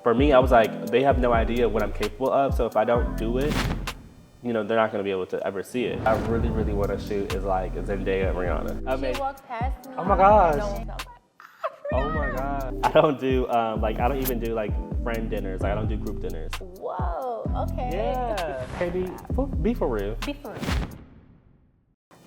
for me, I was like, they have no idea what I'm capable of. So if I don't do it, they're not going to be able to ever see it. I really, really want to shoot is like Zendaya and Rihanna. She walked past me. Oh my gosh. Oh my god. I don't do I don't even do like friend dinners. Like, I don't do group dinners. Whoa. Okay. Yeah. KB, be for real. Be for real.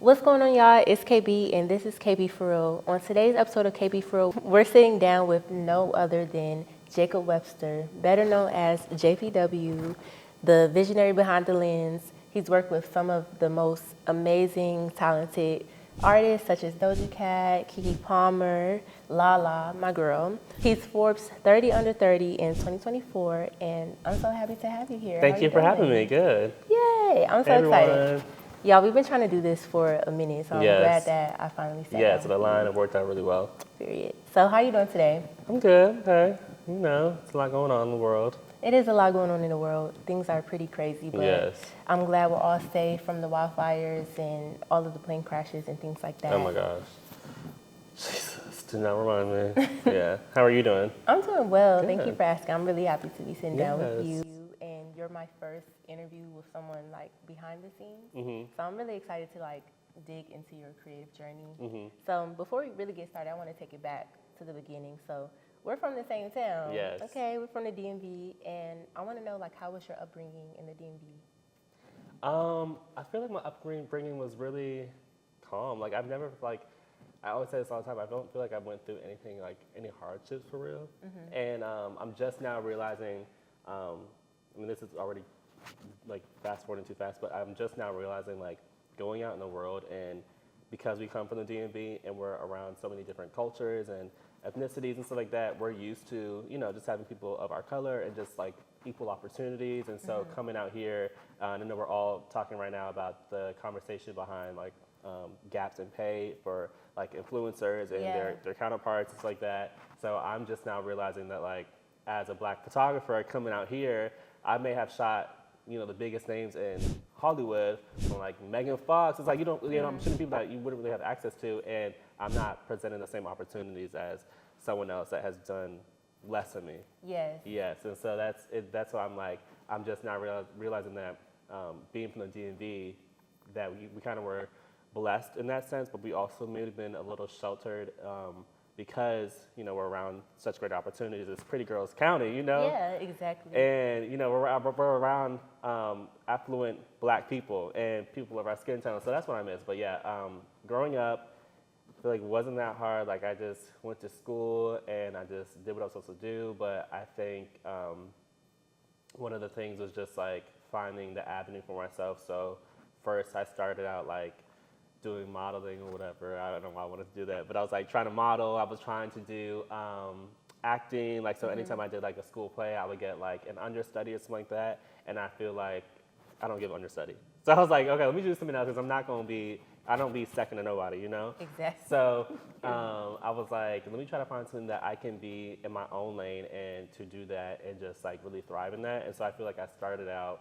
What's going on, y'all? It's KB, and this is KB For Real. On today's episode of KB For Real, we're sitting down with no other than Jacob Webster, better known as JPW, the visionary behind the lens. He's worked with some of the most amazing, talented artists such as Doja Cat, Keke Palmer, Lala, my girl. He's Forbes 30 Under 30 in 2024, and I'm so happy to have you here. Thank you for having me. Good. Yay! I'm so excited. Y'all, we've been trying to do this for a minute, so I'm glad that I finally sat down. Yeah, so the line have worked out really well. Period. So how you doing today? I'm good. Hey, it's a lot going on in the world. It is a lot going on in the world. Things are pretty crazy, but I'm glad we're all safe from the wildfires and all of the plane crashes and things like that. Oh my gosh. Jesus, do not remind me. Yeah. How are you doing? I'm doing well. Good. Thank you for asking. I'm really happy to be sitting down with you. And you're my first interview with someone like behind the scenes. Mm-hmm. So I'm really excited to like dig into your creative journey. Mm-hmm. So before we really get started, I want to take it back to the beginning. So we're from the same town. Yes. Okay, we're from the DMV, and I want to know like how was your upbringing in the DMV? I feel like my upbringing was really calm. Like, I've never I always say this all the time. I don't feel like I went through anything like any hardships for real. Mm-hmm. And I'm just now realizing. This is already like fast forwarding too fast, but I'm just now realizing like going out in the world, and because we come from the DMV and we're around so many different cultures and ethnicities and stuff like that, we're used to, just having people of our color and just like equal opportunities. And so coming out here, and I know we're all talking right now about the conversation behind like gaps in pay for like influencers and their counterparts and stuff like that. So I'm just now realizing that like as a Black photographer coming out here, I may have shot, the biggest names in Hollywood, from like Megan Fox. It's like I'm shooting people that you wouldn't really have access to, and I'm not presenting the same opportunities as someone else that has done less than me. Yes. Yes, and so that's why I'm like, I'm just now realizing that being from the DMV, that we kind of were blessed in that sense, but we also may have been a little sheltered. Because, we're around such great opportunities. It's Pretty Girls County, Yeah, exactly. And, we're around affluent Black people and people of our skin tone. So that's what I miss. But yeah, growing up, I feel like it wasn't that hard. Like, I just went to school and I just did what I was supposed to do. But I think one of the things was just like finding the avenue for myself. So first I started out like doing modeling or whatever. I don't know why I wanted to do that, but I was like trying to model. I was trying to do acting. Like, so anytime I did like a school play, I would get like an understudy or something like that. And I feel like I don't give understudy. So I was like, okay, let me do something else because I don't be second to nobody, Exactly. So I was like, let me try to find something that I can be in my own lane and to do that and just like really thrive in that. And so I feel like I started out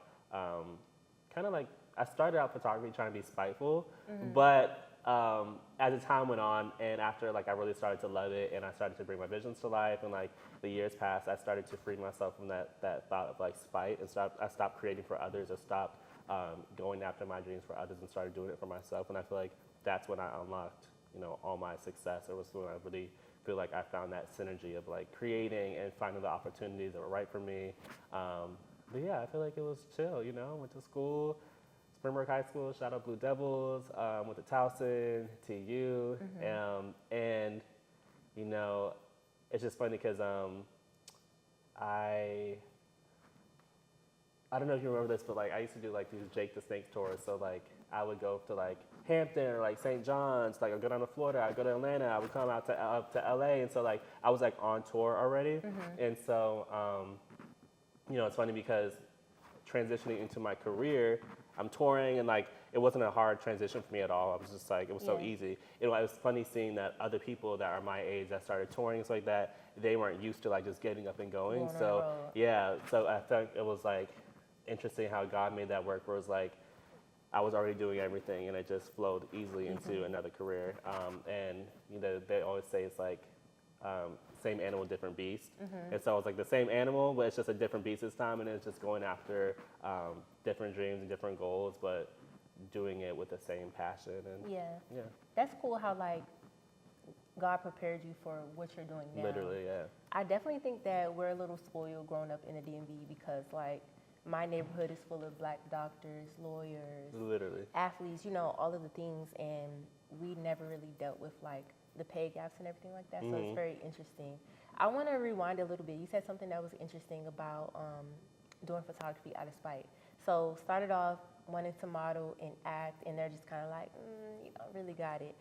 I started out photography trying to be spiteful, but as the time went on and after like I really started to love it and I started to bring my visions to life and like the years passed, I started to free myself from that thought of like spite and I stopped creating for others. I stopped going after my dreams for others and started doing it for myself. And I feel like that's when I unlocked, all my success. It was when I really feel like I found that synergy of like creating and finding the opportunities that were right for me. But yeah, I feel like it was chill, went to school. Springbrook High School, shout out Blue Devils, went to Towson, TU, and it's just funny because I don't know if you remember this, but like I used to do like these Jake the Snake tours. So like I would go to like Hampton or like St. John's, like I'd go down to Florida, I'd go to Atlanta, I would come out to LA, and so like I was like on tour already, and so it's funny because transitioning into my career, I'm touring and like it wasn't a hard transition for me at all. I was just like, it was so easy. It was funny seeing that other people that are my age that started touring and stuff like that, they weren't used to like just getting up and going. So I think it was like interesting how God made that work where it was like I was already doing everything and it just flowed easily into another career. And they always say it's like same animal, different beast. And so it's like the same animal, but it's just a different beast this time, and it's just going after different dreams and different goals, but doing it with the same passion. And Yeah. yeah, That's cool how like God prepared you for what you're doing now. literally, yeah. I definitely think that we're a little spoiled growing up in the DMV because like my neighborhood is full of black doctors, lawyers, Literally. athletes, you know, all of the things, and we never really dealt with like the pay gaps and everything like that. So it's very interesting. I want to rewind a little bit. You said something that was interesting about doing photography out of spite. So started off wanting to model and act, and they're just kind of like, you don't really got it.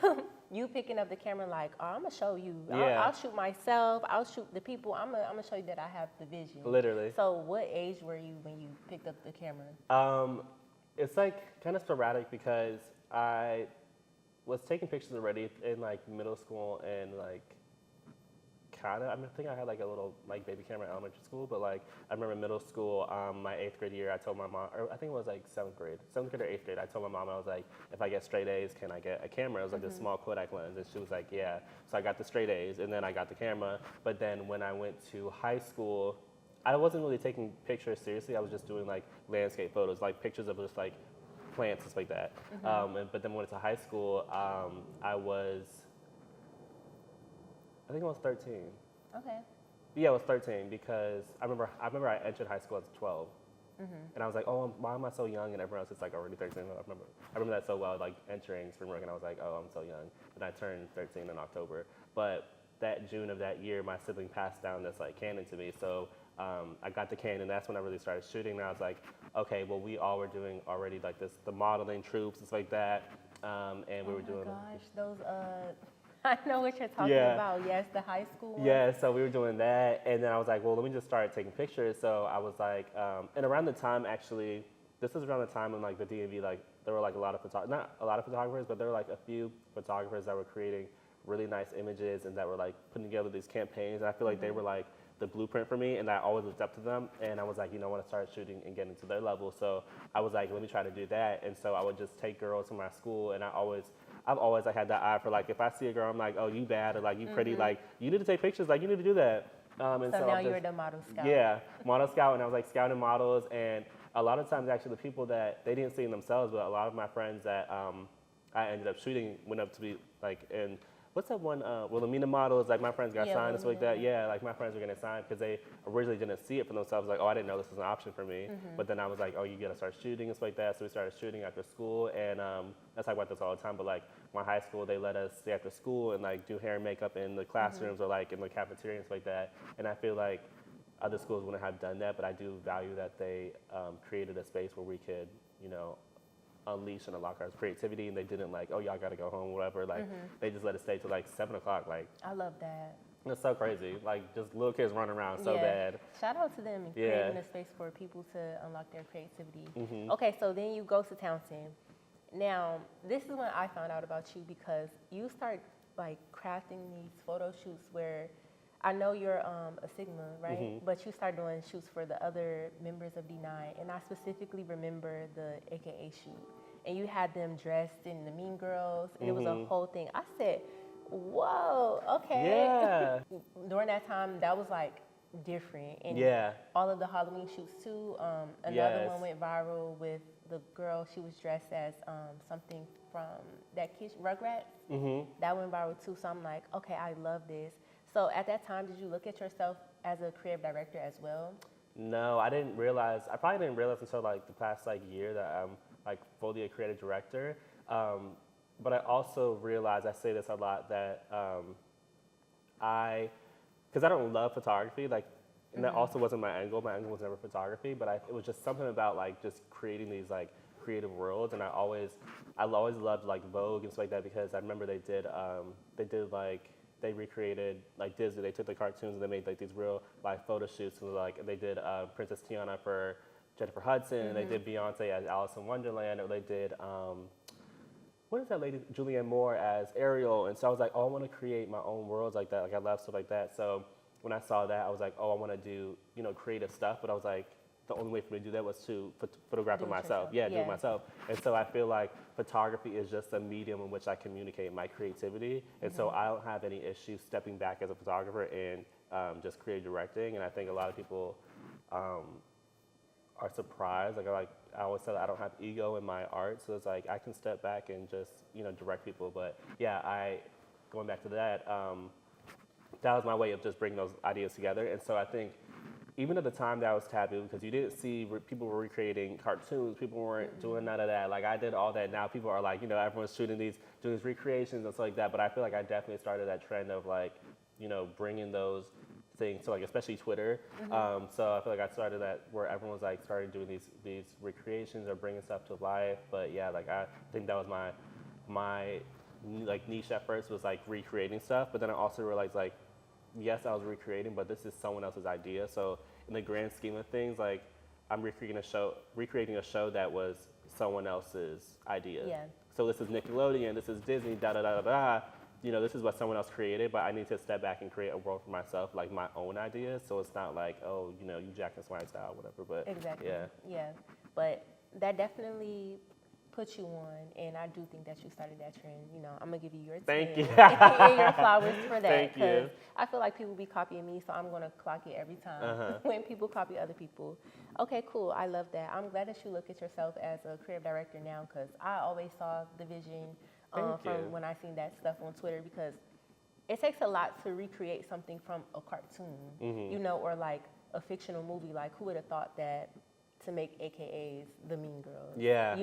So you picking up the camera like, oh, I'm gonna show you. Yeah. I'll shoot myself. I'll shoot the people. I'm gonna show you that I have the vision. Literally. So what age were you when you picked up the camera? It's like kind of sporadic because I was taking pictures already in like middle school and like kind of, I think I had like a little like baby camera in elementary school, but like I remember middle school, my 8th grade year, I told my mom, or I think it was like 7th grade or 8th grade, I told my mom, I was like, if I get straight A's, can I get a camera? It was like this small Kodak lens, and she was like, yeah. So I got the straight A's, and then I got the camera, but then when I went to high school, I wasn't really taking pictures seriously. I was just doing like landscape photos, like pictures of just like plants and stuff like that. But then when I went to high school, I think I was 13. Okay. Yeah, I was 13 because I remember I entered high school at 12. And I was like, oh, why am I so young? And everyone else is like already 13. I remember that so well, like entering spring break, and I was like, oh, I'm so young. And I turned 13 in October. But that June of that year, my sibling passed down this like Canon to me. So I got the Canon, and that's when I really started shooting. And I was like, okay, well, we all were doing already like this, the modeling troops, and stuff like that. And we were doing. Oh my gosh, those I know what you're talking about. Yes, the high school one. Yeah, so we were doing that, and then I was like, well, let me just start taking pictures. So I was like, and around the time, actually, this is around the time when like the DMV, like there were like not a lot of photographers, but there were like a few photographers that were creating really nice images and that were like putting together these campaigns. And I feel like they were like the blueprint for me, and I always looked up to them. And I was like, I want to start shooting and getting to their level. So I was like, let me try to do that. And so I would just take girls from my school, and I've always like had that eye for like, if I see a girl, I'm like, oh, you bad, or like you pretty, like you need to take pictures, like you need to do that. And so now you're the model scout. Yeah, model scout, and I was like scouting models, and a lot of times actually the people that they didn't see in themselves, but a lot of my friends that I ended up shooting went up to be like in. What's that one? Wilhelmina models, like my friends got signed and stuff like that. Yeah, like my friends were getting signed because they originally didn't see it for themselves. Like, oh, I didn't know this was an option for me. But then I was like, oh, you gotta start shooting and stuff like that. So we started shooting after school, and I talk about this all the time. But like my high school, they let us stay after school and like do hair and makeup in the classrooms or like in the cafeteria and stuff like that. And I feel like other schools wouldn't have done that, but I do value that they created a space where we could, unleash and unlock our creativity, and they didn't like, oh, y'all gotta go home, whatever. Like they just let us stay till like 7 o'clock. Like I love that. It's so crazy. Like just little kids running around so bad. Shout out to them and creating a space for people to unlock their creativity. Okay, so then you go to Townsend. Now, this is when I found out about you because you start like crafting these photo shoots where I know you're a Sigma, right? But you start doing shoots for the other members of D9, and I specifically remember the AKA shoot. And you had them dressed in the Mean Girls, and it was a whole thing. I said, whoa, okay. Yeah. During that time, that was like different. And all of the Halloween shoots too. Another one went viral with the girl, she was dressed as something from that kid, Rugrats. That went viral too. So I'm like, okay, I love this. So at that time, did you look at yourself as a creative director as well? No, I didn't realize. I probably didn't realize until like the past like year that I'm like fully a creative director. But I also realized, I say this a lot, that because I don't love photography, like, and that also wasn't my angle. My angle was never photography, but it was just something about like just creating these like creative worlds. And I always loved like Vogue and stuff like that because I remember they recreated like Disney. They took the cartoons and they made like these real life photo shoots. And like they did Princess Tiana for Jennifer Hudson. And they did Beyonce as Alice in Wonderland. Or they did what is that lady, Julianne Moore as Ariel. And so I was like, oh, I want to create my own worlds like that. Like I love stuff like that. So when I saw that, I was like, oh, I want to do creative stuff. But I was like, the only way for me to do that was to photograph it myself. yourself. Yeah, do it myself. And so I feel like photography is just a medium in which I communicate my creativity. And so I don't have any issue stepping back as a photographer and just creative directing. And I think a lot of people are surprised. I always say that I don't have ego in my art, so it's like I can step back and just direct people. But yeah, going back to that, that was my way of just bringing those ideas together. And so I think even at the time that was taboo, because you didn't see people were recreating cartoons, people weren't doing none of that. Like I did all that. Now people are like, everyone's doing these recreations and stuff like that. But I feel like I definitely started that trend of like, bringing those things to like, especially Twitter. So I feel like I started that where everyone's like started doing these recreations or bringing stuff to life. But yeah, like I think that was my like niche at first was like recreating stuff. But then I also realized like, yes, I was recreating, but this is someone else's idea. So in the grand scheme of things, like I'm recreating a show that was someone else's idea. Yeah. So this is Nickelodeon, this is Disney, da da da da da. This is what someone else created, but I need to step back and create a world for myself, like my own ideas. So it's not like, oh, you Jack and Swine style, whatever. But exactly. yeah. Yeah. But that definitely put you on, and I do think that you started that trend. I'm gonna give you your 10 Thank you. and your flowers for that. Thank you. I feel like people be copying me, so I'm gonna clock it every time when people copy other people. Okay, cool. I love that. I'm glad that you look at yourself as a creative director now, because I always saw the vision from when I seen that stuff on Twitter, because it takes a lot to recreate something from a cartoon, or like a fictional movie. Like, who would have thought that? To make AKAs the Mean Girls. Yeah.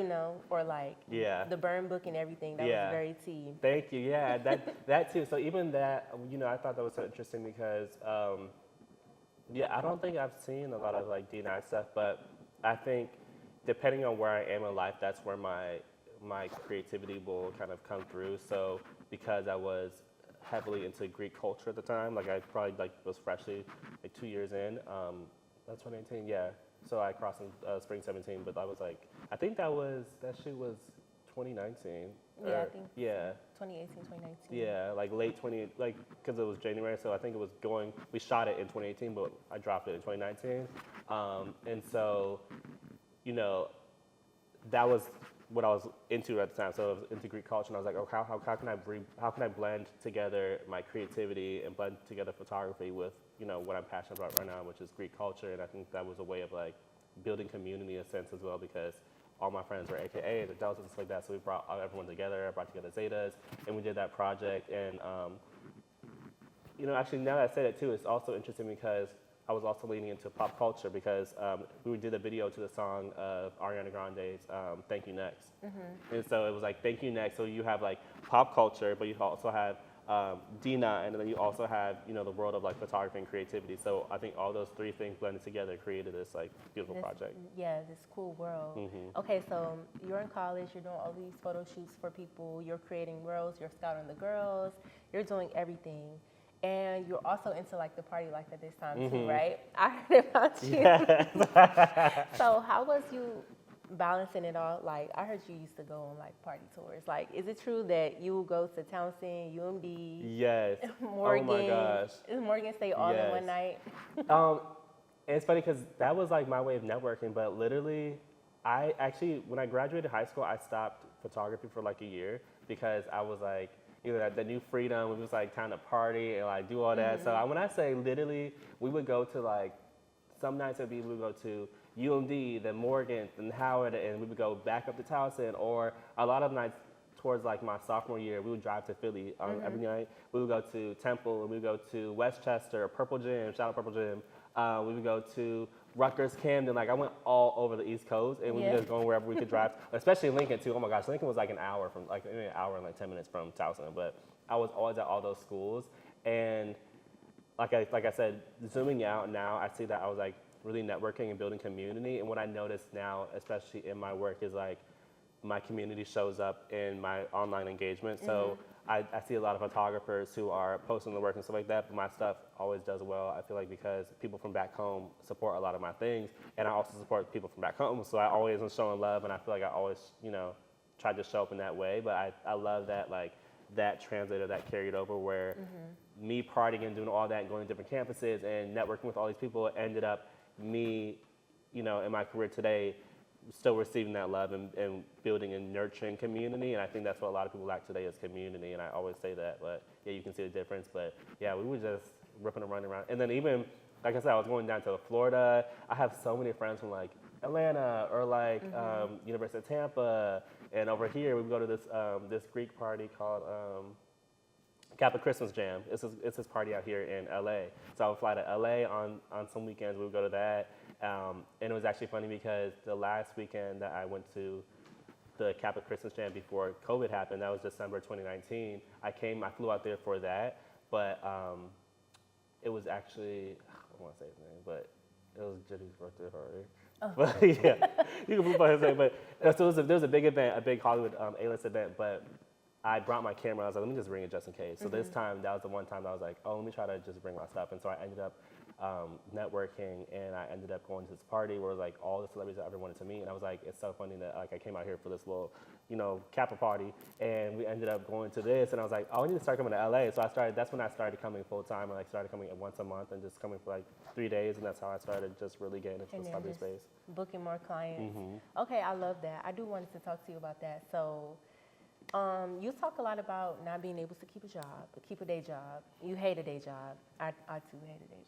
Or like the Burn Book and everything. That was very tea. Thank you. Yeah, that too. So even that, I thought that was so interesting because, I don't think I've seen a lot of like D9 stuff, but I think depending on where I am in life, that's where my creativity will kind of come through. So because I was heavily into Greek culture at the time, like I probably like was freshly like 2 years in. That's 2018. Yeah. So I crossed in spring 17, but I was like, I think that shit was 2019. Yeah, I think. Yeah. 2018, 2019. Yeah, like late 20, like, because it was January, so I think it was we shot it in 2018, but I dropped it in 2019. And so, that was what I was into at the time. So I was into Greek culture, and I was like, oh, how can I blend together my creativity and blend together photography with what I'm passionate about right now, which is Greek culture. And I think that was a way of like building community in a sense as well, because all my friends were AKA, the Deltas and stuff like that. So we brought everyone together. I brought together Zetas, and we did that project. And actually now that I say that too, it's also interesting because I was also leaning into pop culture, because we did a video to the song of Ariana Grande's "Thank You Next," and so it was like "Thank You Next." So you have like pop culture, but you also have D9, and then you also have the world of like photography and creativity. So I think all those three things blended together created this like beautiful project. Yeah, this cool world. Okay, so you're in college, you're doing all these photo shoots for people, you're creating worlds, you're scouting the girls, you're doing everything. And you're also into like the party life at this time too, right? I heard about you. Yeah. So how was you balancing it all? Like, I heard you used to go on like party tours. Like, is it true that you go to Townsend, UMD? Yes. Morgan? Oh my gosh. Is Morgan stay all in one night? And it's funny because that was like my way of networking, but literally, I actually, when I graduated high school, I stopped photography for like a year because I was like, the new freedom, it was like time to party and like do all that. So when I say literally, we would go to like, some nights we would go to UMD, then Morgan, then Howard, and we would go back up to Towson. Or a lot of nights towards like my sophomore year, we would drive to Philly every night. We would go to Temple, and we would go to Westchester, Purple Gym, shout out Purple Gym. We would go to Rutgers, Camden. Like I went all over the East Coast, and we would just go wherever we could drive, especially Lincoln too. Oh my gosh, Lincoln was like an hour and like 10 minutes from Towson. But I was always at all those schools, and like I said, zooming out now, I see that I was like really networking and building community. And what I notice now, especially in my work, is like my community shows up in my online engagement. So I see a lot of photographers who are posting the work and stuff like that, but my stuff always does well, I feel like, because people from back home support a lot of my things, and I also support people from back home, so I always am showing love, and I feel like I always, try to show up in that way. But I love that, like, that translated, that carried over, where me partying and doing all that and going to different campuses and networking with all these people ended up me, you know, in my career today, still receiving that love and building and nurturing community. And I think that's what a lot of people lack today is community. And I always say that, but yeah, you can see the difference. But yeah, we were just ripping and running around. And then even, like I said, I was going down to Florida. I have so many friends from like Atlanta or like University of Tampa. And over here, we would go to this Greek party called Catholic Christmas Jam. It's this party out here in LA. So I would fly to LA on some weekends. We would go to that. And it was actually funny because the last weekend that I went to the Catholic Christmas Jam before COVID happened, that was December 2019. I flew out there for that, but it was actually, I don't want to say his name, but it was Jenny's birthday party. Oh. But yeah, you can move on his name. But so there was a big event, a big Hollywood A-list event, but I brought my camera. I was like, let me just bring it just in case. So this time, that was the one time that I was like, oh, let me try to just bring my stuff. And so I ended up networking, and I ended up going to this party where like all the celebrities I ever wanted to meet. And I was like, it's so funny that like I came out here for this little, Kappa party, and we ended up going to this. And I was like, oh, I need to start coming to LA. So that's when I started coming full time. I like started coming once a month and just coming for like 3 days, and that's how I started just really getting into the celebrity space. Booking more clients. Okay, I love that. I do want to talk to you about that. So. You talk a lot about not being able to keep a job, keep a day job. You hate a day job. I too hate a day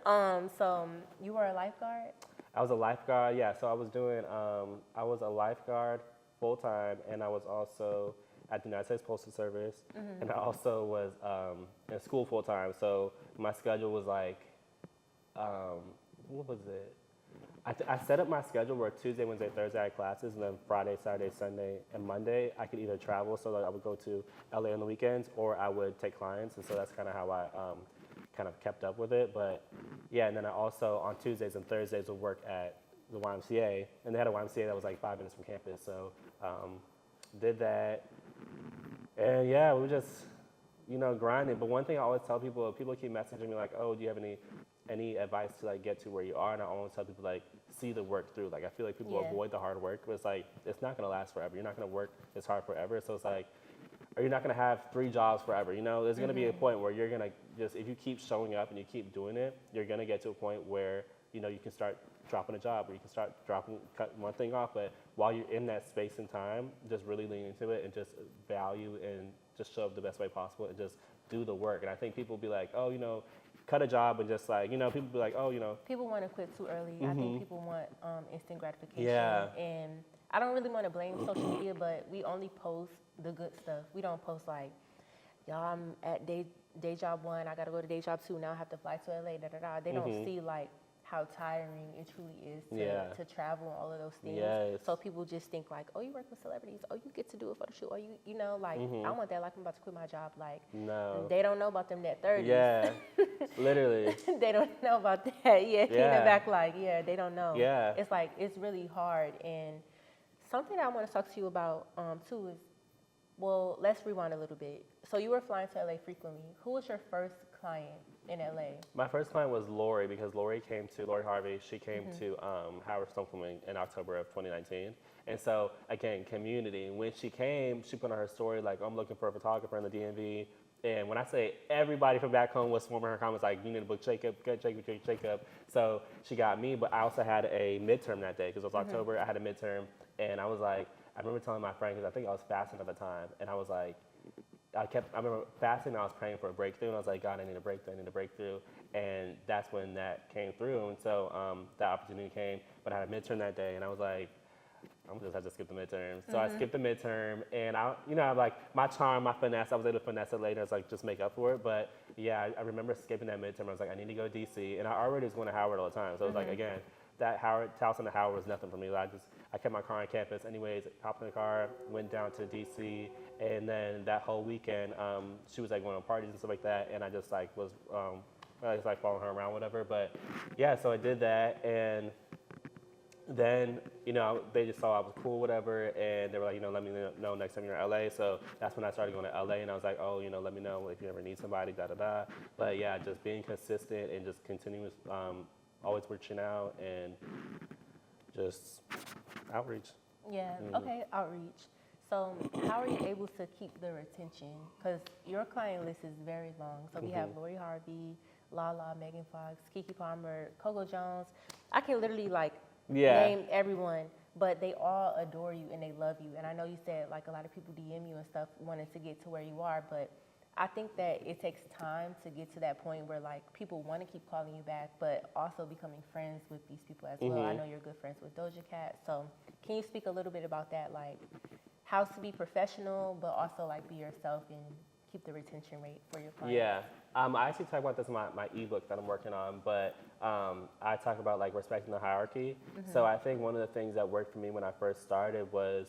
job. So you were a lifeguard? I was a lifeguard, yeah. So I was doing, I was a lifeguard full time, and I was also at the United States Postal Service, and I also was in school full time. So my schedule was like, what was it? I set up my schedule where Tuesday, Wednesday, Thursday I had classes, and then Friday, Saturday, Sunday, and Monday I could either travel, so like I would go to LA on the weekends, or I would take clients, and so that's kind of how I kind of kept up with it. But yeah, and then I also on Tuesdays and Thursdays would work at the YMCA, and they had a YMCA that was like 5 minutes from campus, so did that, and yeah, we were just grinding. But one thing I always tell people keep messaging me like, oh, do you have any advice to like get to where you are? And I always tell people like see the work through. Like I feel like people avoid the hard work, but it's like it's not gonna last forever. You're not gonna work as hard forever. So it's like, or you're not gonna have 3 jobs forever. There's gonna be a point where you're gonna just, if you keep showing up and you keep doing it, you're gonna get to a point where you can start dropping a job, or you can start cut one thing off. But while you're in that space and time, just really lean into it and just value and just show up the best way possible and just do the work. And I think people be like, oh, cut a job and just like, people be like, oh, People want to quit too early. I think people want instant gratification. Yeah. And I don't really want to blame social media, but we only post the good stuff. We don't post like, y'all, I'm at day job 1, I got to go to day job 2, now I have to fly to LA, da-da-da. They don't see like how tiring it truly is to travel and all of those things. Yes. So people just think like, oh, you work with celebrities, oh, you get to do a photo shoot, or I want that, like I'm about to quit my job. Like, no, they don't know about them net 30s. Yeah, literally. They don't know about that. Yeah, in the back, like, they don't know. Yeah. It's like, it's really hard. And something that I want to talk to you about too is, well, let's rewind a little bit. So you were flying to LA frequently. Who was your first client in LA? My first client was Lori, because Lori Harvey, she came to Howard Stone Filming in October of 2019. And so, again, community. When she came, she put on her story, like, I'm looking for a photographer in the DMV. And when I say everybody from back home was swarming her comments, like, you need to book Jacob, get Jacob. So she got me, but I also had a midterm that day, because it was October. I had a midterm, and I was like, I remember telling my friend, because I think I was fasting at the time, and I was like, I remember fasting, and I was praying for a breakthrough, and I was like, God, I need a breakthrough, and that's when that came through, and so that opportunity came, but I had a midterm that day, and I was like, I'm gonna just have to skip the midterm. So I skipped the midterm, and I like my charm, my finesse, I was able to finesse it later, it's like just make up for it, but yeah, I remember skipping that midterm. I was like, I need to go to DC, and I already was going to Howard all the time, so it was like, again, that Towson to Howard was nothing for me. I kept my car on campus anyways, hopped in the car, went down to DC, and then that whole weekend, she was like going on parties and stuff like that, and I just like was, I just like following her around, whatever, but yeah, so I did that, and then, they just saw I was cool, whatever, and they were like, let me know next time you're in LA, so that's when I started going to LA, and I was like, oh, let me know if you ever need somebody, da-da-da, but yeah, just being consistent and just continuous, always reaching out, and just outreach. Yeah, okay, outreach. So how are you able to keep their attention? Because your client list is very long. So we have Lori Harvey, Lala, Megan Fox, Keke Palmer, Coco Jones. I can literally like Yeah. name everyone, but they all adore you and they love you. And I know you said like a lot of people DM you and stuff wanting to get to where you are, but I think that it takes time to get to that point where like people want to keep calling you back, but also becoming friends with these people as well. I know you're good friends with Doja Cat, so can you speak a little bit about that, like how to be professional, but also like be yourself and keep the retention rate for your clients? Yeah. I actually talk about this in my ebook that I'm working on, but I talk about like respecting the hierarchy. So I think one of the things that worked for me when I first started was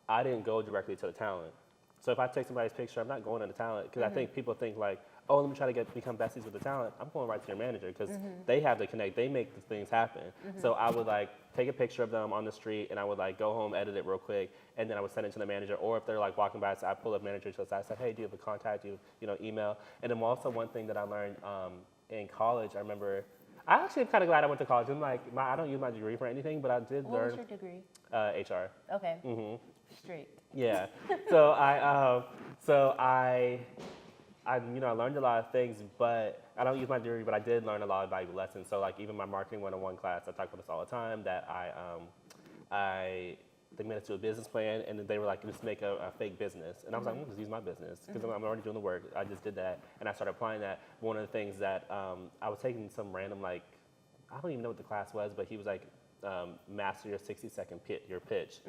I didn't go directly to the talent. So if I take somebody's picture, I'm not going to the talent because I think people think like, oh, let me try to become besties with the talent. I'm going right to your manager because they have to connect. They make the things happen. So I would like take a picture of them on the street and I would like go home, edit it real quick, and then I would send it to the manager. Or if they're like walking by, so I pull up manager to the side. I said, hey, do you have a contact? Do you email? And then also one thing that I learned in college, I remember. I actually am kind of glad I went to college. I'm like, I don't use my degree for anything, but I did What learn. was your degree? HR. Okay. Straight. Yeah. So I learned a lot of things, but I don't use my degree, but I did learn a lot of valuable lessons. So like even my marketing 101 class, I talk about this all the time, that they made us do a business plan, and then they were like, just make a fake business. And I was like, I'm just use my business, because I'm already doing the work. I just did that, and I started applying that. One of the things that I was taking some random, like, I don't even know what the class was, but he was like, master your 60-second pitch.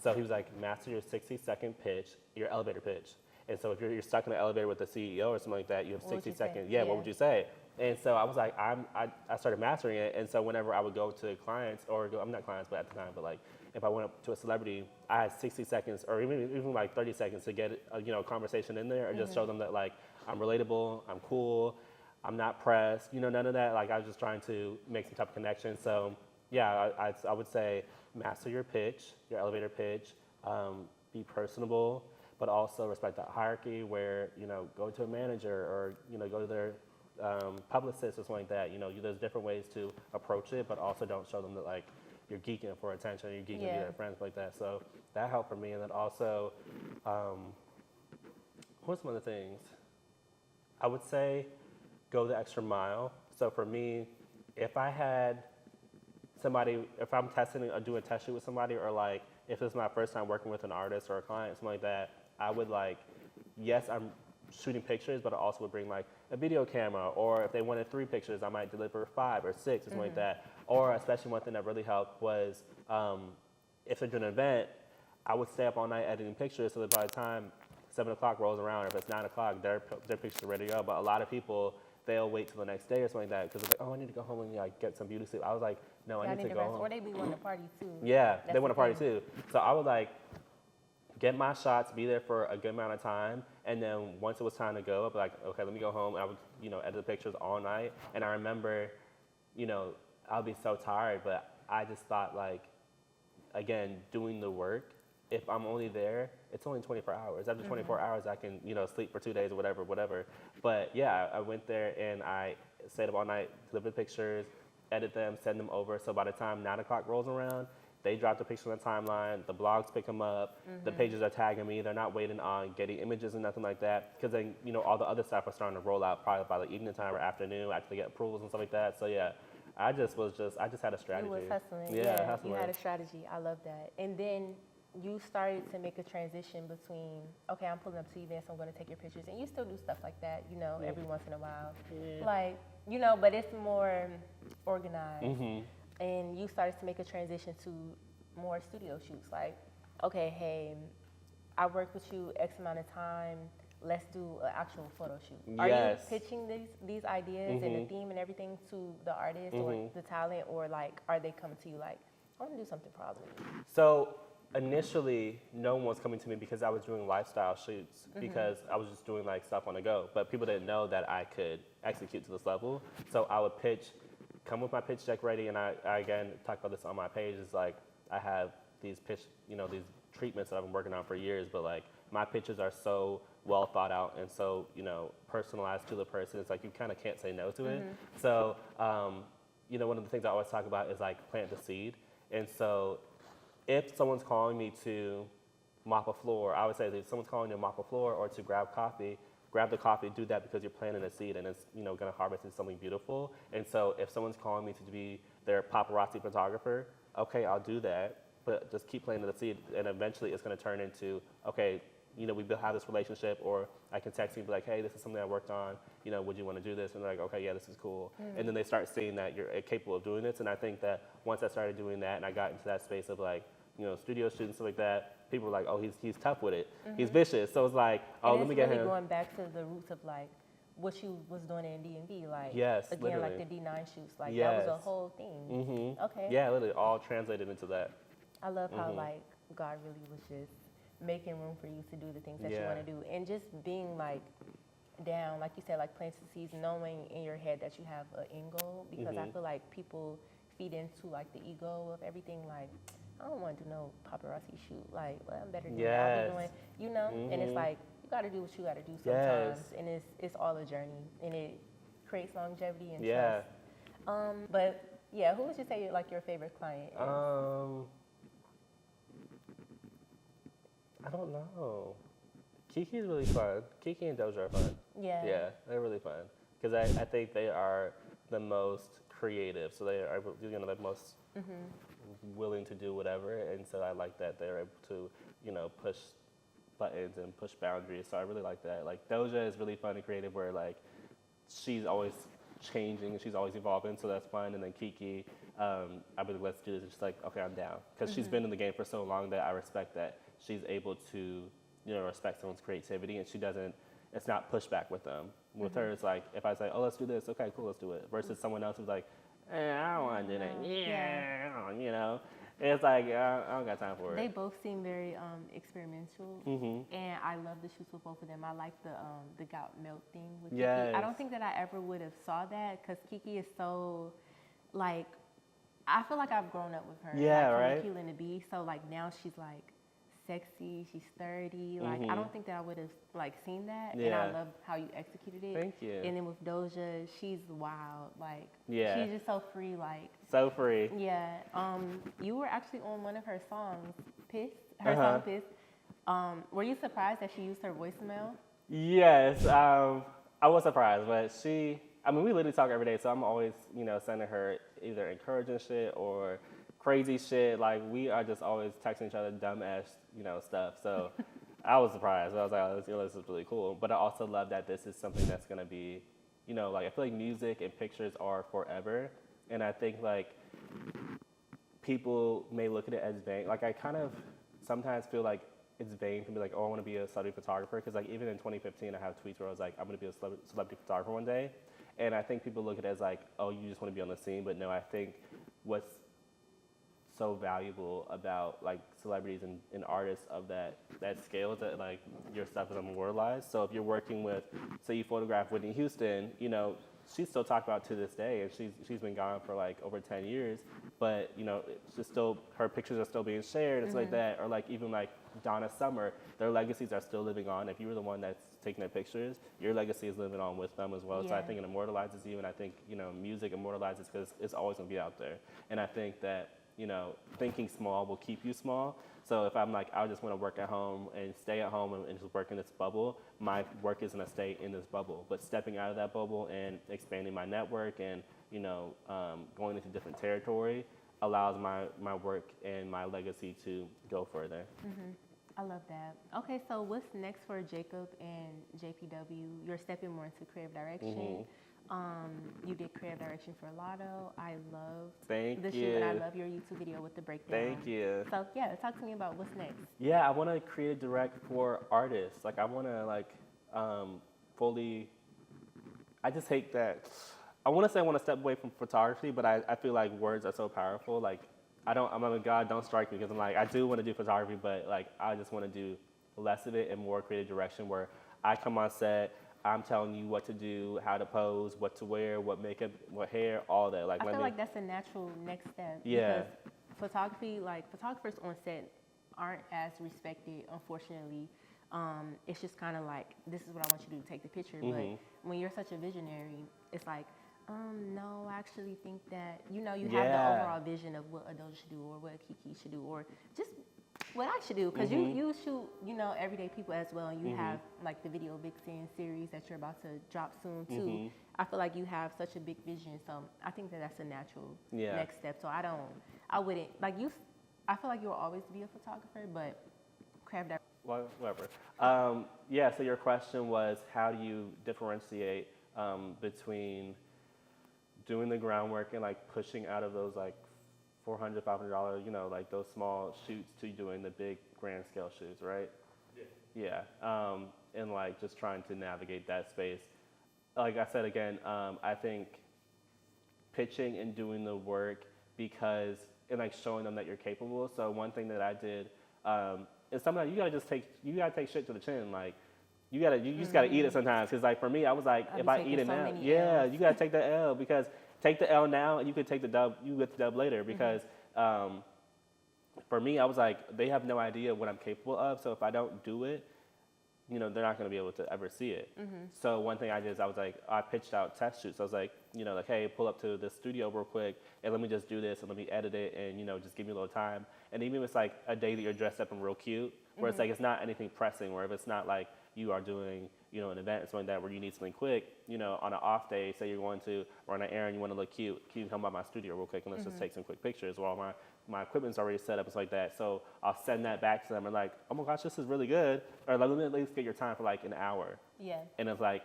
So he was like, master your 60-second pitch, your elevator pitch. And so if you're stuck in an elevator with the CEO or something like that, you have 60 seconds. Yeah, what would you say? And so I was like, I started mastering it. And so whenever I would go to clients, I'm not clients, but at the time, but like if I went up to a celebrity, I had 60 seconds or even like 30 seconds to get a conversation in there, or just show them that like I'm relatable, I'm cool, I'm not pressed, none of that. Like I was just trying to make some type of connection. So yeah, I would say master your pitch, your elevator pitch, be personable, but also respect that hierarchy where, go to a manager or, go to their publicist or something like that. There's different ways to approach it, but also don't show them that like you're geeking for attention, you're geeking to be their friends like that. So that helped for me. And then also, what's some other things? I would say go the extra mile. So for me, if I had somebody, if I'm testing or doing a test shoot with somebody, or like if it's my first time working with an artist or a client, something like that, I would like, yes, I'm shooting pictures, but I also would bring like a video camera, or if they wanted 3 pictures, I might deliver 5 or 6 or something like that. Or especially one thing that really helped was if they're doing an event, I would stay up all night editing pictures so that by the time 7 o'clock rolls around, or if it's 9 o'clock, their pictures are ready to go. But a lot of people, they'll wait till the next day or something like that because they're like, oh, I need to go home and like get some beauty sleep. I was like, no, I need to go home. Or they be wanting to party too. Yeah, they want to party too. So I would like get my shots, be there for a good amount of time, and then once it was time to go, I'd be like, okay, let me go home. I would, edit the pictures all night. And I remember, I'll be so tired, but I just thought like, again, doing the work, if I'm only there, it's only 24 hours. After 24 hours, I can, sleep for 2 days or whatever. But yeah, I went there and I stayed up all night, delivered the pictures, edit them, send them over. So by the time 9 o'clock rolls around, they drop the pictures on the timeline, the blogs pick them up, the pages are tagging me. They're not waiting on getting images and nothing like that, because then, all the other stuff are starting to roll out probably by the evening time or afternoon after they get approvals and stuff like that. So yeah, I just had a strategy. You was hustling. Yeah, hustling. You had a strategy. I love that. And then you started to make a transition between, okay, I'm pulling up to events, I'm going to take your pictures, and you still do stuff like that, every once in a while. Yeah. Like, but it's more organized. And you started to make a transition to more studio shoots. Like, okay, hey, I work with you X amount of time. Let's do an actual photo shoot. Are you pitching these ideas and the theme and everything to the artist or the talent, or like, are they coming to you like, I want to do something probably? So initially, no one was coming to me because I was doing lifestyle shoots, because I was just doing like stuff on the go. But people didn't know that I could execute to this level. So I would come with my pitch deck ready, and I again talk about this on my page. Is like I have these these treatments that I've been working on for years, but like my pitches are so well thought out and so personalized to the person. It's like you kind of can't say no to it. So one of the things I always talk about is like plant the seed. And so if someone's calling me to mop a floor, I would say that if someone's calling you to mop a floor or to grab coffee, grab the coffee, do that because you're planting a seed and it's, going to harvest into something beautiful. And so if someone's calling me to be their paparazzi photographer, okay, I'll do that, but just keep planting the seed, and eventually it's going to turn into, okay, we have this relationship, or I can text you and be like, hey, this is something I worked on, would you want to do this? And they're like, okay, yeah, this is cool. And then they start seeing that you're capable of doing this. And I think that once I started doing that and I got into that space of like, studio shooting and stuff like that, people were like, oh, he's tough with it. He's vicious. So it's like, oh, let me get him. And it's really going back to the roots of like what you was doing in DMV, like yes, again, literally. like the D9 shoots, like yes. that was a whole thing. Okay. Yeah, literally all translated into that. I love how like God really was just making room for you to do the things that you want to do, and just being like down, like you said, like planting seeds, knowing in your head that you have an end goal, because I feel like people feed into like the ego of everything, like I don't want to do no paparazzi shoot, like well, I'm better than that. I'll be doing, and it's like you got to do what you got to do sometimes, and it's all a journey, and it creates longevity and trust. But yeah, who would you say like your favorite client is? I don't know. Kiki's really fun. Kiki and Doja are fun. Yeah, they're really fun. Because I think they are the most creative. So they are the most willing to do whatever. And so I like that they're able to, push buttons and push boundaries. So I really like that. Like Doja is really fun and creative where like she's always changing and she's always evolving. So that's fun. And then Kiki, I'd be like, let's do this. And she's like, okay, I'm down. Because she's been in the game for so long that I respect that she's able to, respect someone's creativity, and it's not pushback with them. With her, it's like, if I say, oh, let's do this, okay, cool, let's do it. Versus someone else who's like, I don't want to do that. And it's like, I don't got time for it. They both seem very experimental, and I love the shoots with both of them. I like the gout melt thing with Kiki. I don't think that I ever would have saw that, because Kiki is so, like, I feel like I've grown up with her. Yeah, like, right. From the Bee. So like now she's like sexy, she's 30. Like I don't think that I would have like seen that. Yeah. And I love how you executed it. Thank you. And then with Doja, she's wild. Like yeah. she's just so free. Like so free. Yeah. You were actually on one of her songs, Piss. Her song Piss. Were you surprised that she used her voicemail? Yes. I was surprised, but we literally talk every day, so I'm always, sending her either encouraging shit or crazy shit. Like, we are just always texting each other dumbass, stuff. So I was surprised. I was like, oh, this is really cool. But I also love that this is something that's going to be, like, I feel like music and pictures are forever. And I think, like, people may look at it as vain. Like, I kind of sometimes feel like it's vain to be like, oh, I want to be a celebrity photographer. Because, like, even in 2015, I have tweets where I was like, I'm going to be a celebrity photographer one day. And I think people look at it as like, oh, you just want to be on the scene. But no, I think what's so valuable about like celebrities and artists of that scale is that like your stuff is immortalized. So if you're working with, say you photograph Whitney Houston, she's still talked about to this day, and she's been gone for like over 10 years, but it's just still, her pictures are still being shared. It's like that. Or like even like Donna Summer, their legacies are still living on. If you were the one that's taking their pictures, your legacy is living on with them as well. Yeah. So I think it immortalizes you, and I think music immortalizes because it's always going to be out there. And I think that thinking small will keep you small. So if I'm like, I just want to work at home and stay at home and just work in this bubble, my work is going to stay in this bubble. But stepping out of that bubble and expanding my network and going into different territory allows my work and my legacy to go further. I love that. Okay, so what's next for Jacob and JPW? You're stepping more into creative direction. You did creative direction for Lotto. I love the shoot, and I love your YouTube video with the breakdown. Thank you. So yeah, talk to me about what's next. Yeah, I want to create direct for artists. Like I want to fully. I just hate that. I want to say I want to step away from photography, but I feel like words are so powerful. Like I'm like, God, don't strike me, because I'm like, I do want to do photography, but like I just want to do less of it and more creative direction where I come on set. I'm telling you what to do, how to pose, what to wear, what makeup, what hair, all that. Like, I feel like that's a natural next step. Yeah. Because photographers on set aren't as respected, unfortunately. It's just kind of like, this is what I want you to do, take the picture. But when you're such a visionary, it's like, no, I actually think that, you have the overall vision of what Adoja should do or what Kiki should do, or just What I should do, because you shoot, everyday people as well, and you have like the Video Vixen series that you're about to drop soon too. I feel like you have such a big vision, so I think that that's a natural next step. So I wouldn't, like you, I feel like you'll always be a photographer, but craft that. Well, whatever. So your question was, how do you differentiate between doing the groundwork and like pushing out of those like $400, $500, like those small shoots to doing the big grand scale shoots, right? Yeah. And like just trying to navigate that space. Like I said again, I think pitching and doing the work and like showing them that you're capable. So one thing that I did is sometimes you gotta take shit to the chin. Like you just gotta eat it sometimes. Cause like for me, I was like, if I eat it now, you gotta take the L, because take the L now and you could take the dub. You get the dub later, because for me, I was like, they have no idea what I'm capable of. So if I don't do it, they're not going to be able to ever see it. So one thing I did is I pitched out test shoots. I was like, hey, pull up to the studio real quick and let me just do this and let me edit it and, just give me a little time. And even if it's like a day that you're dressed up and real cute, where it's like, it's not anything pressing, where if it's not like you are doing, an event or something like that where you need something quick, on an off day, say you're going to run an errand, you want to look cute, can you come by my studio real quick and let's just take some quick pictures while my equipment's already set up and stuff like that. So I'll send that back to them and like, oh my gosh, this is really good. Or let me at least get your time for like an hour. Yeah. And it's like,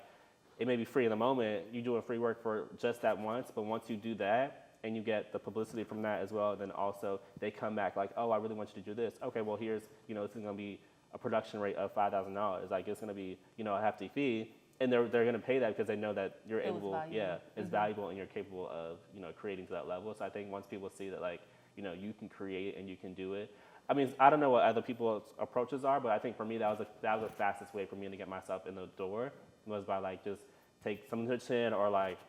it may be free in the moment. You're doing free work for just that once, but once you do that and you get the publicity from that as well, then also they come back like, oh, I really want you to do this. Okay, well here's, this is going to be a production rate of $5,000. Like it's going to be, a hefty fee. And they're going to pay that because they know that you're able, it's valuable and you're capable of, creating to that level. So I think once people see that like, you can create and you can do it. I mean, I don't know what other people's approaches are, but I think for me, that was the fastest way for me to get myself in the door, was by like just take something to the chin or like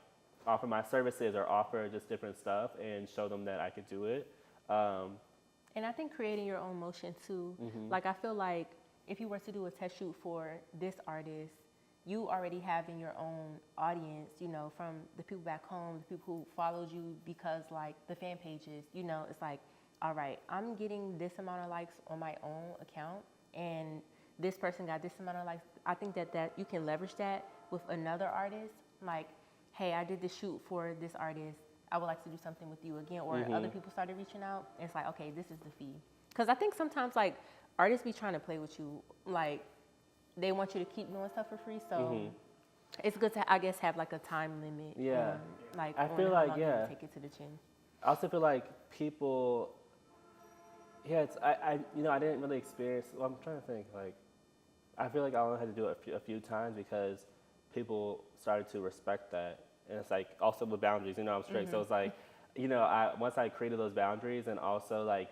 offer my services or offer just different stuff and show them that I could do it. And I think creating your own motion too. Like I feel like if you were to do a test shoot for this artist, you already have in your own audience, from the people back home, the people who followed you because like the fan pages, it's like, all right, I'm getting this amount of likes on my own account and this person got this amount of likes. I think that you can leverage that with another artist. Like, hey, I did the shoot for this artist. I would like to do something with you again. Or other people started reaching out. And it's like, okay, this is the fee. Because I think sometimes like artists be trying to play with you. Like they want you to keep doing stuff for free. So it's good to, I guess, have like a time limit. Yeah. Like I feel like, take it to the chin. I also feel like people, I didn't really experience, I'm trying to think, like, I feel like I only had to do it a few times because people started to respect that. And it's like, also with boundaries, I'm strict. So it's like, once I created those boundaries and also like,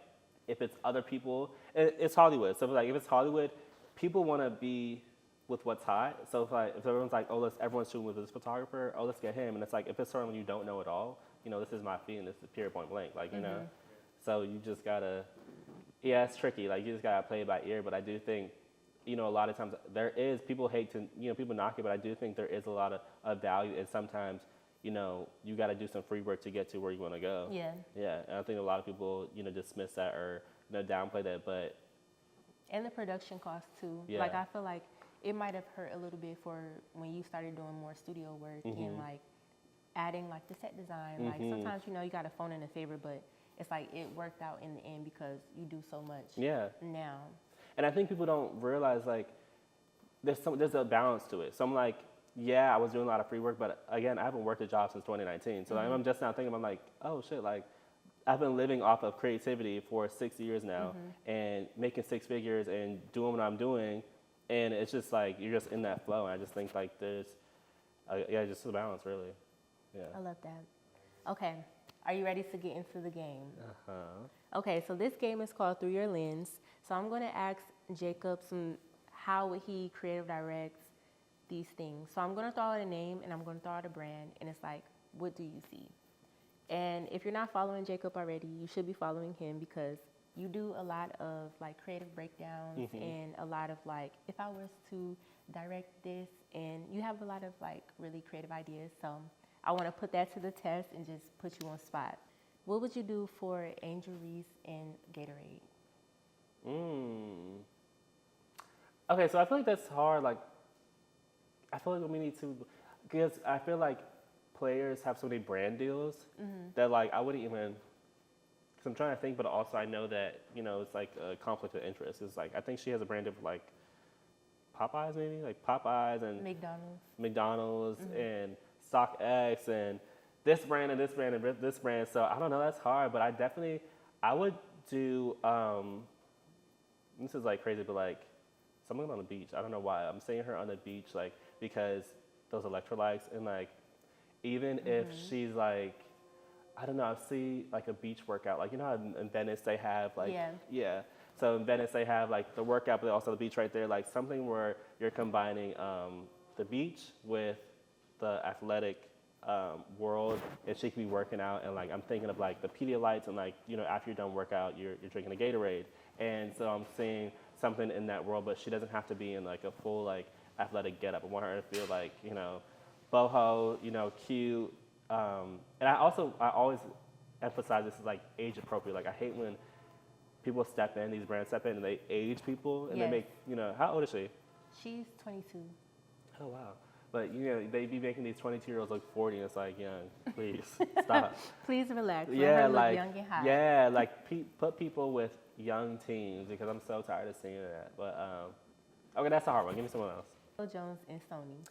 if it's other people, it's Hollywood. So like, if it's Hollywood, people want to be with what's hot. So if everyone's like, oh, everyone's shooting with this photographer, oh, let's get him. And it's like, if it's someone you don't know at all, this is my fee and this is pure point blank. Like, so you just gotta, it's tricky. Like you just gotta play it by ear. But I do think, a lot of times people hate to, people knock it, but I do think there is a lot of value. And sometimes, you gotta do some free work to get to where you want to go. Yeah. Yeah. And I think a lot of people, dismiss that or, downplay that, but. And the production costs too. Yeah. Like I feel like it might have hurt a little bit for when you started doing more studio work and like adding like the set design. Like sometimes, you got to phone in a favor, but it's like it worked out in the end because you do so much now. And I think people don't realize like there's a balance to it. So I'm like, I was doing a lot of free work, but again, I haven't worked a job since 2019. So I'm just now thinking, I'm like, oh shit, like I've been living off of creativity for 6 years now and making six figures and doing what I'm doing. And it's just like, you're just in that flow. And I just think like there's, just a balance really. Yeah. I love that. Okay. Are you ready to get into the game? Okay, so this game is called Through Your Lens. So I'm going to ask Jacob how he creative directs these things. So I'm going to throw out a name and I'm going to throw out a brand. And it's like, what do you see? And if you're not following Jacob already, you should be following him because you do a lot of like creative breakdowns and a lot of like, if I was to direct this, and you have a lot of like really creative ideas. So I want to put that to the test and just put you on spot. What would you do for Angel Reese and Gatorade? Mm. Okay, so I feel like that's hard. Like, I feel like we need to, because I feel like players have so many brand deals that like I wouldn't even. Because I'm trying to think, but also I know that it's like a conflict of interest. It's like I think she has a brand deal for like Popeyes, maybe like Popeyes and McDonald's and StockX and this brand and this brand and this brand. So I don't know. That's hard, but I would do. This is like crazy, but like someone on the beach. I don't know why. I'm seeing her on the beach, like because those electrolytes and like even if she's like, I don't know, I see like a beach workout. Like, how in Venice they have like, yeah. So in Venice they have like the workout, but also the beach right there. Like something where you're combining the beach with the athletic world, and she could be working out. And like I'm thinking of like the Pedialytes, and like after you're done workout, you're drinking a Gatorade. And so I'm seeing something in that world, but she doesn't have to be in like a full like athletic getup. I want her to feel like boho, cute. And I always emphasize this is like age appropriate. Like I hate when people these brands step in and they age people and they make, how old is she? She's 22. Oh, wow. But, they be making these 22-year-olds look 40 and it's like, young, please, stop. Please relax. Let Yeah, her look like, young and hot. yeah, like put people with young teens because I'm so tired of seeing that. But, okay, that's a hard one. Give me someone else. Coco Jones and Sony.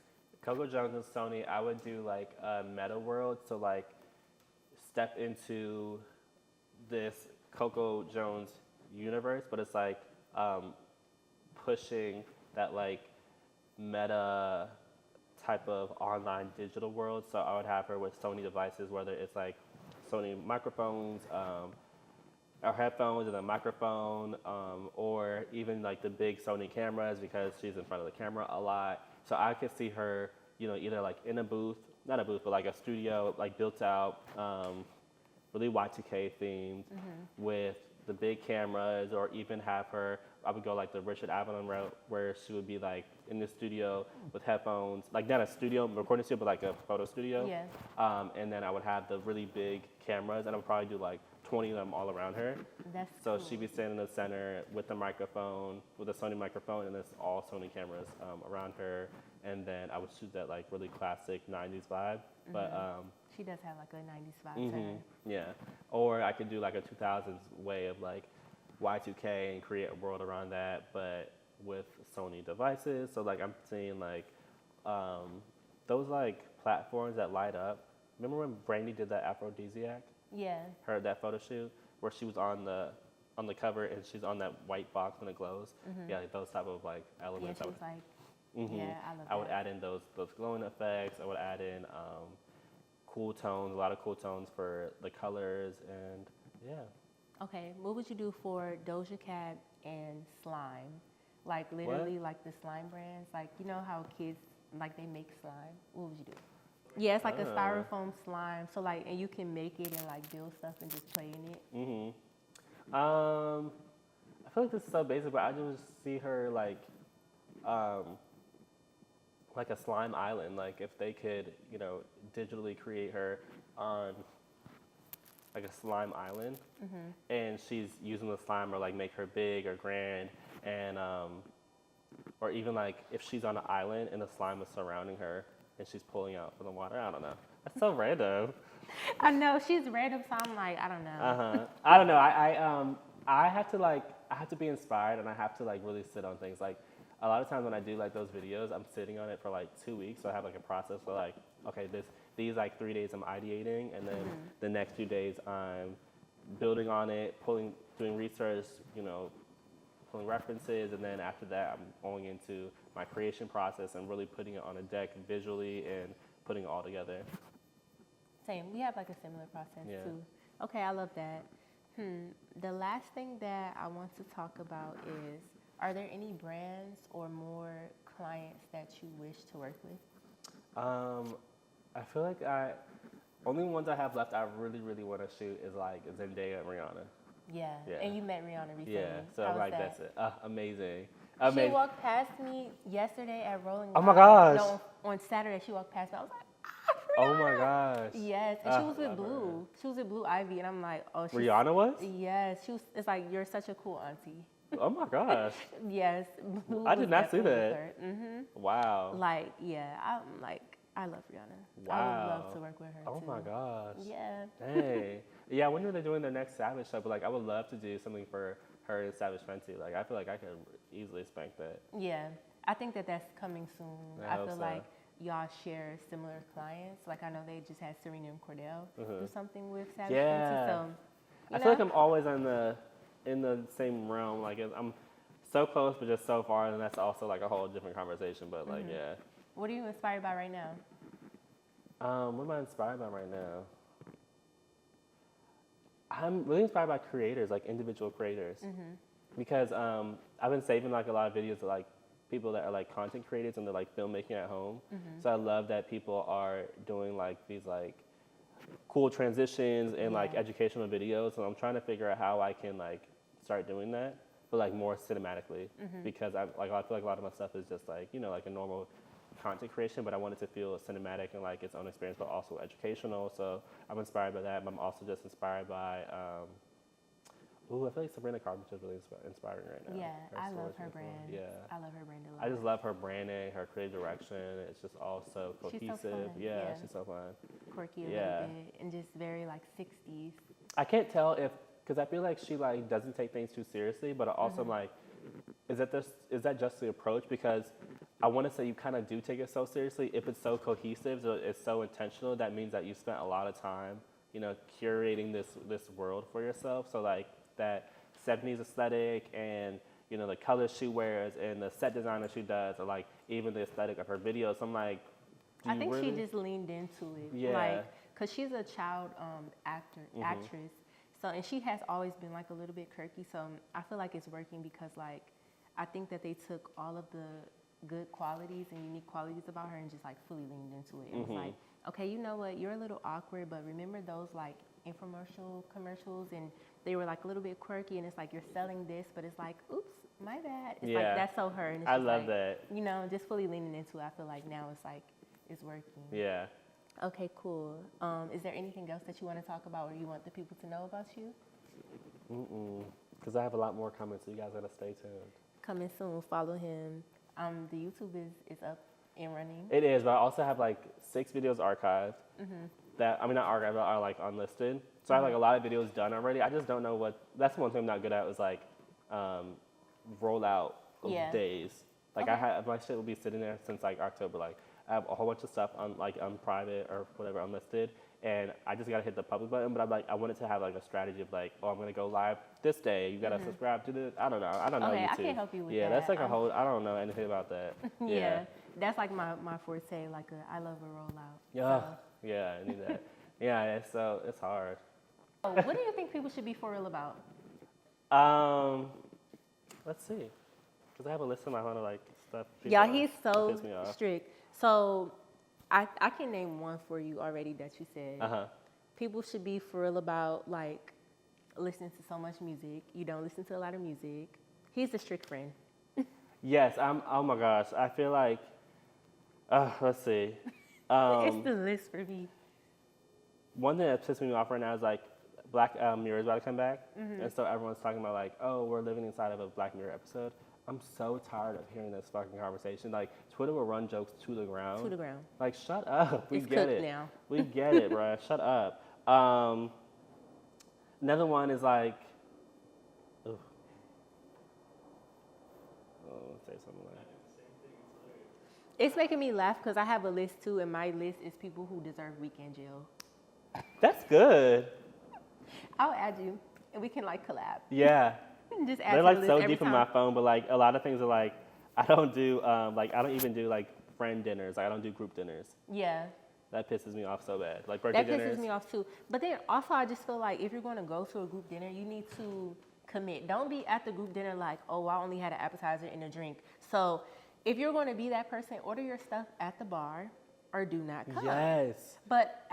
Coco Jones and Sony, I would do like a meta world. So like step into this Coco Jones universe, but it's like pushing that like meta type of online digital world. So I would have her with Sony devices, whether it's like Sony microphones, or headphones and a microphone, or even like the big Sony cameras because she's in front of the camera a lot. So I could see her, either like in a booth, not a booth, but like a studio, like built out, really Y2K themed with the big cameras, or even have her, I would go like the Richard Avalon route where she would be like in the studio with headphones, like not a studio, recording studio, but like a photo studio. Yeah. And then I would have the really big cameras and I would probably do like 20 of them all around her. That's so cool. She'd be standing in the center with the microphone, with a Sony microphone, and there's all Sony cameras around her. And then I would shoot that like really classic 90s vibe. But she does have like a 90s vibe to her. yeah. Or I could do like a 2000s way of like Y2K and create a world around that, but with Sony devices. So like I'm seeing like those like platforms that light up. Remember when Brandy did that Aphrodisiac? Yeah. That photo shoot where she was on the cover and she's on that white box when it glows. Yeah, like those type of like elements. Yeah, she was like, yeah, I love that. I would add in those glowing effects. I would add in cool tones, a lot of cool tones for the colors, and yeah. Okay, what would you do for Doja Cat and slime? Like literally like the slime brands, like how kids like they make slime. What would you do? Yeah, it's like a styrofoam slime. So like, and you can make it and like build stuff and just play in it. I feel like this is so basic, but I just see her like a slime island. Like if they could, digitally create her on like a slime island, and she's using the slime or like make her big or grand, and or even like if she's on an island and the slime is surrounding her and she's pulling out from the water. I don't know. That's so random. I know she's random, so I'm like, I don't know. I don't know. I have to be inspired, and I have to like really sit on things. Like a lot of times when I do like those videos, I'm sitting on it for like 2 weeks. So I have like a process for like, okay, these like 3 days I'm ideating, and then the next 2 days I'm building on it, doing research, pulling references, and then after that I'm going into my creation process and really putting it on a deck visually and putting it all together. Same. We have like a similar process too. Okay, I love that. The last thing that I want to talk about is, are there any brands or more clients that you wish to work with? I feel like only ones I have left I really, really want to shoot is like Zendaya and Rihanna. Yeah. And you met Rihanna recently. Yeah, so How I'm like, that? that's it. Amazing. She walked past me yesterday at Rolling Oh my Loud. gosh. No, on Saturday she walked past me. I was like, oh my gosh. Yes, and she was with Blue. She was with Blue Ivy, and I'm like, oh, Rihanna was? Yes, she was. It's like, you're such a cool auntie. Oh my gosh. Yes, Blue I did was not see definitely that. her. Wow. Like, yeah, I'm like, I love Rihanna. I would love to Wow. work with her Oh too. my gosh. Yeah. Hey. Yeah, when are they doing their next Savage show? But like, I would love to do something for her and Savage Fenty. Like, I feel like I could easily spank that. Yeah, I think that that's coming soon. I I hope feel so. like y'all share similar clients. Like I know they just had Serena and Cordell do something with Savage Fenty. Yeah. So, I feel like I'm always in the same realm. Like, I'm so close, but just so far, and that's also like a whole different conversation. But like, yeah. What are you inspired by right now? What am I inspired by right now? I'm really inspired by creators, like individual creators, because I've been saving like a lot of videos of like people that are like content creators and they're like filmmaking at home. So I love that people are doing like these like cool transitions and like Yeah. educational videos, and I'm trying to figure out how I can like start doing that, but like more cinematically, because I feel like a lot of my stuff is just like like a normal content creation, but I want it to feel cinematic and like its own experience, but also educational. So I'm inspired by that, but I'm also just inspired by. I feel like Sabrina Carpenter's really inspiring right now. Yeah, I love her storytelling. brand. Yeah. I love her brand a lot. I just love her branding, her creative direction. It's just all so She's so cohesive. fun, yeah. She's so fun. Quirky a Yeah. little bit and just very like 60s. I can't tell because I feel like she like doesn't take things too seriously, but I also am like, is that just the approach? Because I want to say you kind of do take it so seriously. If it's so cohesive, so it's so intentional, that means that you spent a lot of time, curating this world for yourself. So like that 70s aesthetic and the colors she wears and the set design that she does, or like even the aesthetic of her videos. I'm like, do I you think really? she just leaned into it. Yeah. Like, cause she's a child actress. So, and she has always been like a little bit quirky. So I feel like it's working because like, I think that they took all of the good qualities and unique qualities about her and just like fully leaned into it. It was like, okay, you know what? You're a little awkward, but remember those like commercials and they were like a little bit quirky and it's like you're selling this, but it's like, oops, my bad. It's like that's so her. And it's I just love like, that. just fully leaning into it. I feel like now it's like it's working. Yeah. Okay, cool. Is there anything else that you want to talk about or you want the people to know about you? Because I have a lot more comments, so you guys gotta stay tuned. Coming soon. Follow him. The YouTube is up and running. It is, but I also have like 6 videos archived. That not archived, but are like unlisted. So I have like a lot of videos done already. I just don't know what. That's one thing I'm not good at. Is like rollout of days. Like my shit will be sitting there since like October. Like I have a whole bunch of stuff on private or whatever unlisted, and I just gotta hit the public button. But I wanted to have like a strategy of like, oh, I'm gonna go live this day. You gotta subscribe to this. I don't know. I don't know. Okay, YouTube. I can help you with that. Yeah, that's like a whole. I don't know anything about that. Yeah, that's like my forte. Like I love a rollout. Yeah. So. Yeah, I need that. It's hard. Oh, what do you think people should be for real about? Let's see, because I have a list in my phone of like stuff. Yeah, he's that so piss me off. strict. So I can name one for you already that you said. People should be for real about like listening to so much music. You don't listen to a lot of music. He's a strict friend. Yes, oh my gosh, I feel like. Let's see. It's the list for me. One thing that pisses me off right now is like Black Mirror is about to come back, and so everyone's talking about like, oh, we're living inside of a Black Mirror episode. I'm so tired of hearing this fucking conversation. Like Twitter will run jokes to the ground. To the ground. Like shut up. We It's get cooked it now. We get it, bruh. Shut up. Another one is like, oh, say something like. It's making me laugh because I have a list too, and my list is people who deserve weekend jail. That's good. I'll add you, and we can like collab. Yeah. Just add They're to like the list so every deep in time. my phone, but like a lot of things are like, I don't do I don't even do like friend dinners. Like I don't do group dinners. Yeah. That pisses me off so bad. Like birthday That dinners. pisses me off too. But then also I just feel like if you're going to go to a group dinner, you need to commit. Don't be at the group dinner like, oh, I only had an appetizer and a drink. So if you're going to be that person, order your stuff at the bar or do not come. Yes. But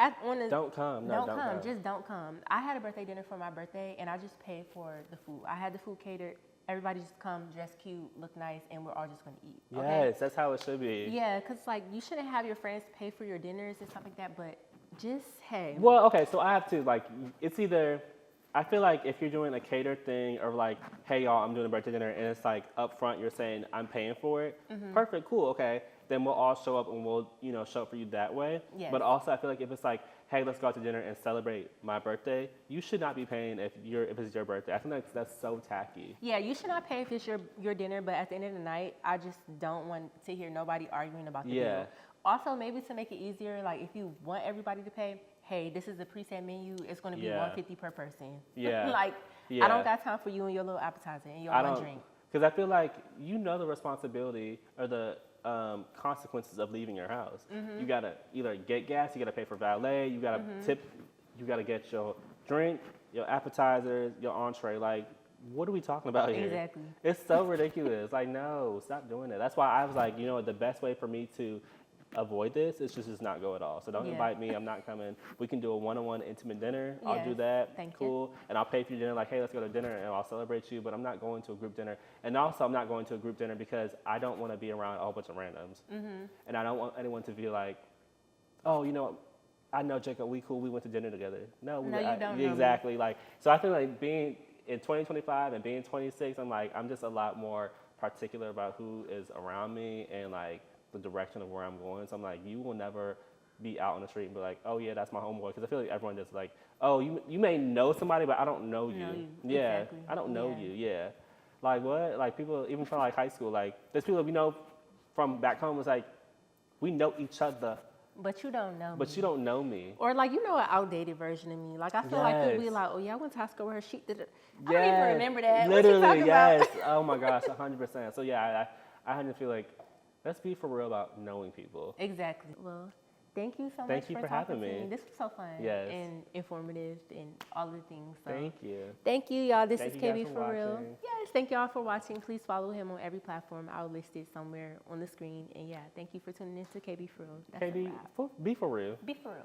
Don't come. No, don't come. Just don't come. I had a birthday dinner for my birthday and I just paid for the food. I had the food catered. Everybody just come, dress cute, look nice, and we're all just going to eat. Okay? Yes, that's how it should be. Yeah, because like you shouldn't have your friends pay for your dinners and stuff like that, but just, hey. Well, okay, so I have to like, it's either I feel like if you're doing a catered thing or like, hey y'all, I'm doing a birthday dinner and it's like up front you're saying I'm paying for it, perfect, cool, okay. Then we'll all show up and we'll, show up for you that way. Yes. But also I feel like if it's like, hey, let's go out to dinner and celebrate my birthday, you should not be paying if it's your birthday. I think that's so tacky. Yeah, you should not pay if it's your dinner, but at the end of the night, I just don't want to hear nobody arguing about the bill. Also, maybe to make it easier, like if you want everybody to pay, hey, this is a preset menu. It's going to be $150 per person. Yeah. I don't got time for you and your little appetizer and your one drink. Because I feel like the responsibility or the consequences of leaving your house. You got to either get gas, you got to pay for valet, you got to tip, you got to get your drink, your appetizers, your entree. Like, what are we talking about here? Exactly. It's so ridiculous. Like, no, stop doing it. That's why I was like, the best way for me to avoid this is just not go at all. So don't invite me. I'm not coming. We can do a one-on-one intimate dinner. I'll do that. Thank cool. You. And I'll pay for your dinner. Like, hey, let's go to dinner and I'll celebrate you. But I'm not going to a group dinner. And also, I'm not going to a group dinner because I don't want to be around a whole bunch of randoms. And I don't want anyone to feel like, oh, I know Jacob. We cool. We went to dinner together. No, you don't know exactly. Me. Like, so I feel like being in 2025 and being 26, I'm just a lot more particular about who is around me and like the direction of where I'm going. So I'm like, you will never be out on the street and be like, oh yeah, that's my homeboy. Because I feel like everyone just like, oh, you may know somebody, but I don't know you. Yeah, exactly. I don't know you. Yeah, like what? Like people, even from like high school, like there's people we know from back home. It's like we know each other. But you don't know me. But you don't know me. Or like, an outdated version of me. Like I feel like people be like, oh yeah, I went to high school with her. She did it. I don't even remember that. Literally, what you yes. about? Oh my gosh, 100%. So yeah, I had to feel like, let's be for real about knowing people. Exactly. Well, thank you so much Thank you for having talking to me. This was so fun and informative and all the things. So. Thank you. Thank you, y'all. This Thank is you KB guys for real. watching. Yes, thank y'all for watching. Please follow him on every platform. I'll list it somewhere on the screen. And yeah, thank you for tuning in to KB for real. That's KB, be for real. Be for real.